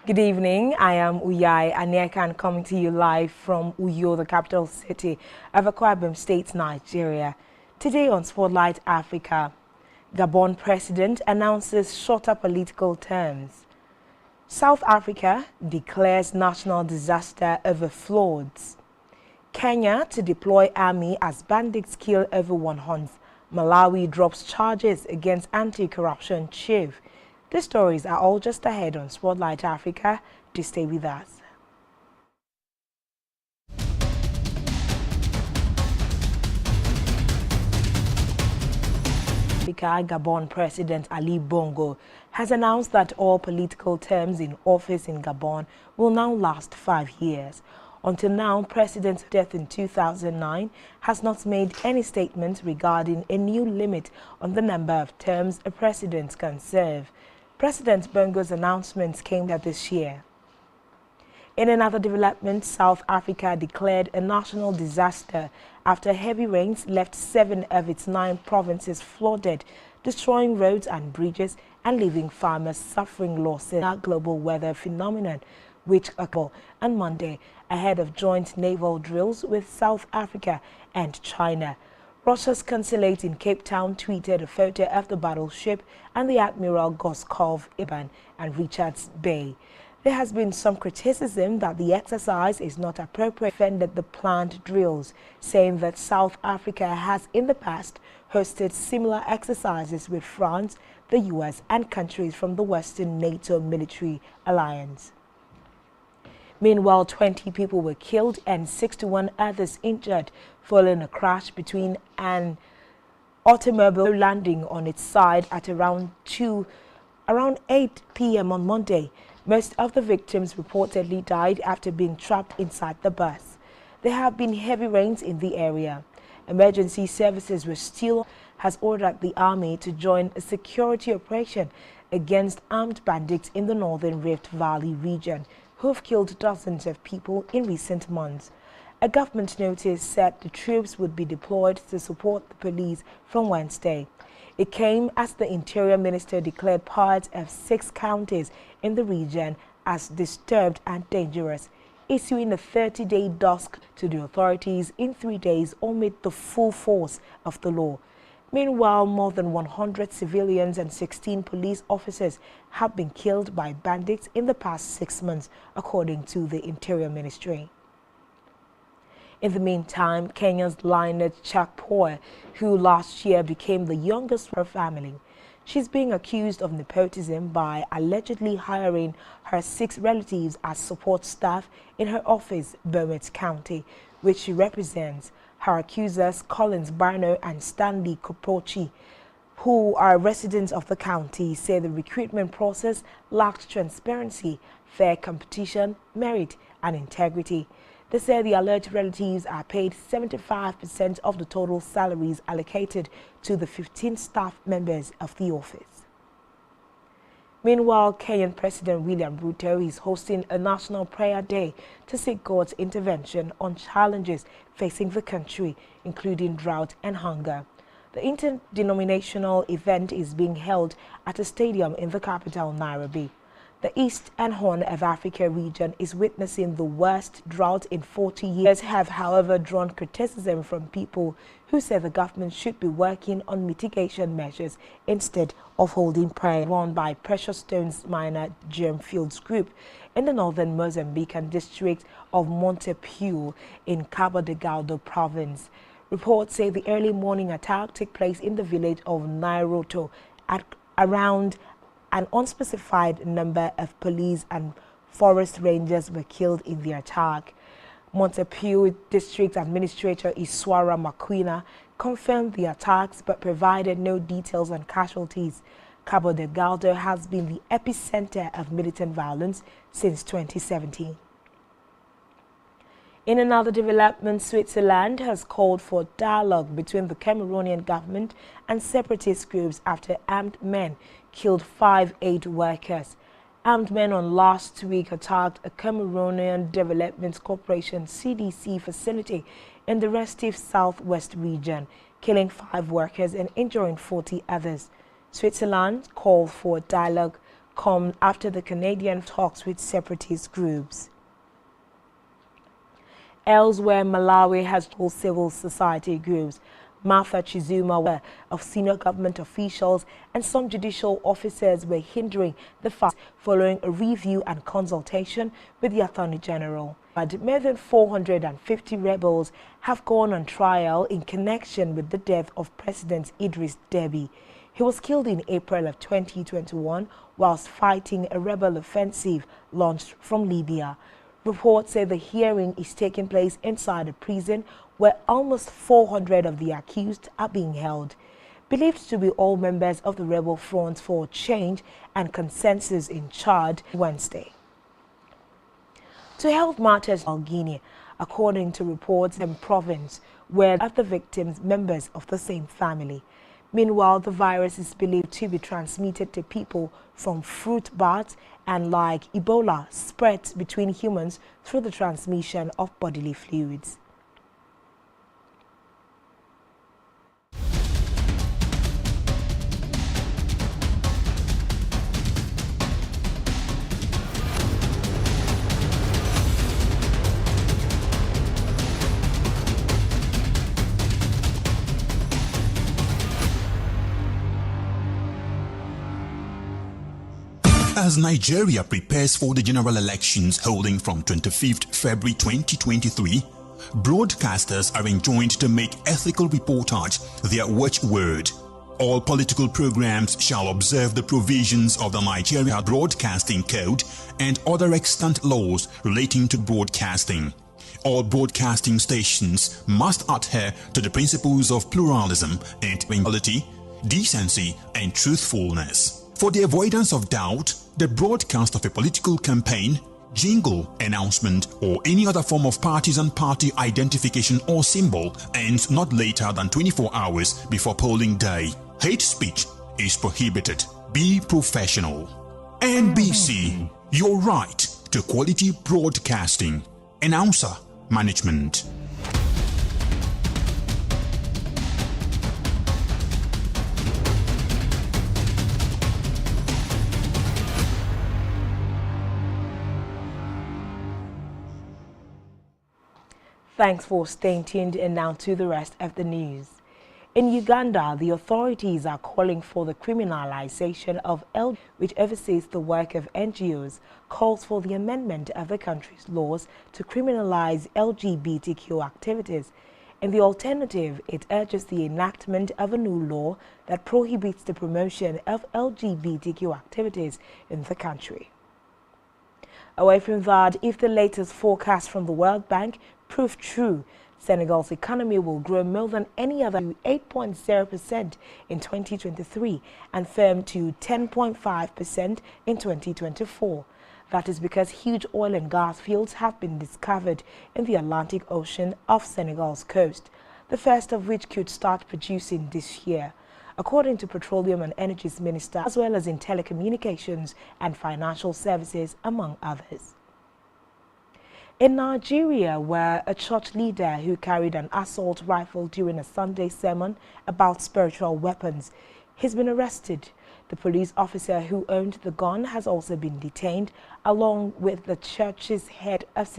Good evening, I am Uyai Aniekan coming to you live from Uyo, the capital city of Akwa Ibom State, Nigeria. Today on Spotlight Africa, Gabon president announces shorter political terms. South Africa declares national disaster over floods. Kenya to deploy army as bandits kill over 100. Malawi drops charges against anti-corruption chief. These stories are all just ahead on Spotlight Africa. Do stay with us. Gabon President Ali Bongo has announced that all political terms in office in Gabon will now last 5 years. Until now, President's death in 2009 has not made any statement regarding a new limit on the number of terms a president can serve. President Bongo's announcements came out this year. In another development, South Africa declared a national disaster after heavy rains left 7 of its 9 provinces flooded, destroying roads and bridges and leaving farmers suffering losses. A global weather phenomenon which occurred on Monday ahead of joint naval drills with South Africa and China. Russia's consulate in Cape Town tweeted a photo of the battleship and the Admiral Goskov Iban and Richards Bay. There has been some criticism that the exercise is not appropriate, defended the planned drills, saying that South Africa has in the past hosted similar exercises with France, the US, and countries from the Western NATO military alliance. Meanwhile, 20 people were killed and 61 others injured following a crash between an automobile landing on its side at around 8 p.m. on Monday. Most of the victims reportedly died after being trapped inside the bus. There have been heavy rains in the area. Emergency services has ordered the army to join a security operation against armed bandits in the northern Rift Valley region, who have killed dozens of people in recent months. A government notice said the troops would be deployed to support the police from Wednesday. It came as the Interior Minister declared parts of 6 counties in the region as disturbed and dangerous, issuing a 30-day dusk to the authorities in 3 days amid the full force of the law. Meanwhile, more than 100 civilians and 16 police officers have been killed by bandits in the past 6 months, according to the Interior Ministry. In the meantime, Kenya's Lynette Chakpoe, who last year became the youngest of her family, she's being accused of nepotism by allegedly hiring her 6 relatives as support staff in her office, Bomet County, which she represents. Her accusers, Collins Barno and Stanley Kopochi, who are residents of the county, say the recruitment process lacked transparency, fair competition, merit, and integrity. They say the alleged relatives are paid 75% of the total salaries allocated to the 15 staff members of the office. Meanwhile, Kenyan President William Ruto is hosting a national prayer day to seek God's intervention on challenges facing the country, including drought and hunger. The interdenominational event is being held at a stadium in the capital, Nairobi. The East and Horn of Africa region is witnessing the worst drought in 40 years, have however drawn criticism from people who say the government should be working on mitigation measures instead of holding prayer. Run by Precious Stones miner Germfields Group in the northern Mozambican district of Montepio in Cabo Delgado province. Reports say the early morning attack took place in the village of Nairoto at around an unspecified number of police and forest rangers were killed in the attack. Montepio District Administrator Iswara Makwina confirmed the attacks but provided no details on casualties. Cabo Delgado has been the epicenter of militant violence since 2017. In another development, Switzerland has called for dialogue between the Cameroonian government and separatist groups after armed men killed 5 aid workers. Armed men on last week attacked a Cameroonian Development Corporation (CDC) facility in the restive southwest region, killing 5 workers and injuring 40 others. Switzerland called for dialogue come after the Canadian talks with separatist groups. Elsewhere, Malawi has told civil society groups, Martha Chizuma, of senior government officials and some judicial officers were hindering the fight following a review and consultation with the Attorney General. But more than 450 rebels have gone on trial in connection with the death of President Idris Deby. He was killed in April of 2021 whilst fighting a rebel offensive launched from Libya. Reports say the hearing is taking place inside a prison where almost 400 of the accused are being held. Believed to be all members of the Rebel Front for Change and Consensus in Chad Wednesday. To help martyrs in Guinea, according to reports in province, where the victims members of the same family. Meanwhile, the virus is believed to be transmitted to people from fruit bats and, like Ebola, spreads between humans through the transmission of bodily fluids. As Nigeria prepares for the general elections holding from 25th February 2023, broadcasters are enjoined to make ethical reportage their watchword. All political programs shall observe the provisions of the Nigeria Broadcasting Code and other extant laws relating to broadcasting. All broadcasting stations must adhere to the principles of pluralism and equality, decency and truthfulness. For the avoidance of doubt, the broadcast of a political campaign, jingle, announcement, or any other form of partisan party identification or symbol ends not later than 24 hours before polling day. Hate speech is prohibited. Be professional. NBC, your right to quality broadcasting. Announcer Management. Thanks for staying tuned, and now to the rest of the news. In Uganda, the authorities are calling for the criminalization of LGBT, which oversees the work of NGOs, calls for the amendment of the country's laws to criminalize LGBTQ activities. In the alternative, it urges the enactment of a new law that prohibits the promotion of LGBTQ activities in the country. Away from that, if the latest forecast from the World Bank prove true, Senegal's economy will grow more than any other, 8.0% in 2023 and firm to 10.5% in 2024. That is because huge oil and gas fields have been discovered in the Atlantic Ocean off Senegal's coast, the first of which could start producing this year, according to Petroleum and Energies Minister, as well as in telecommunications and financial services, among others. In Nigeria, where a church leader who carried an assault rifle during a Sunday sermon about spiritual weapons has been arrested. The police officer who owned the gun has also been detained, along with the church's head of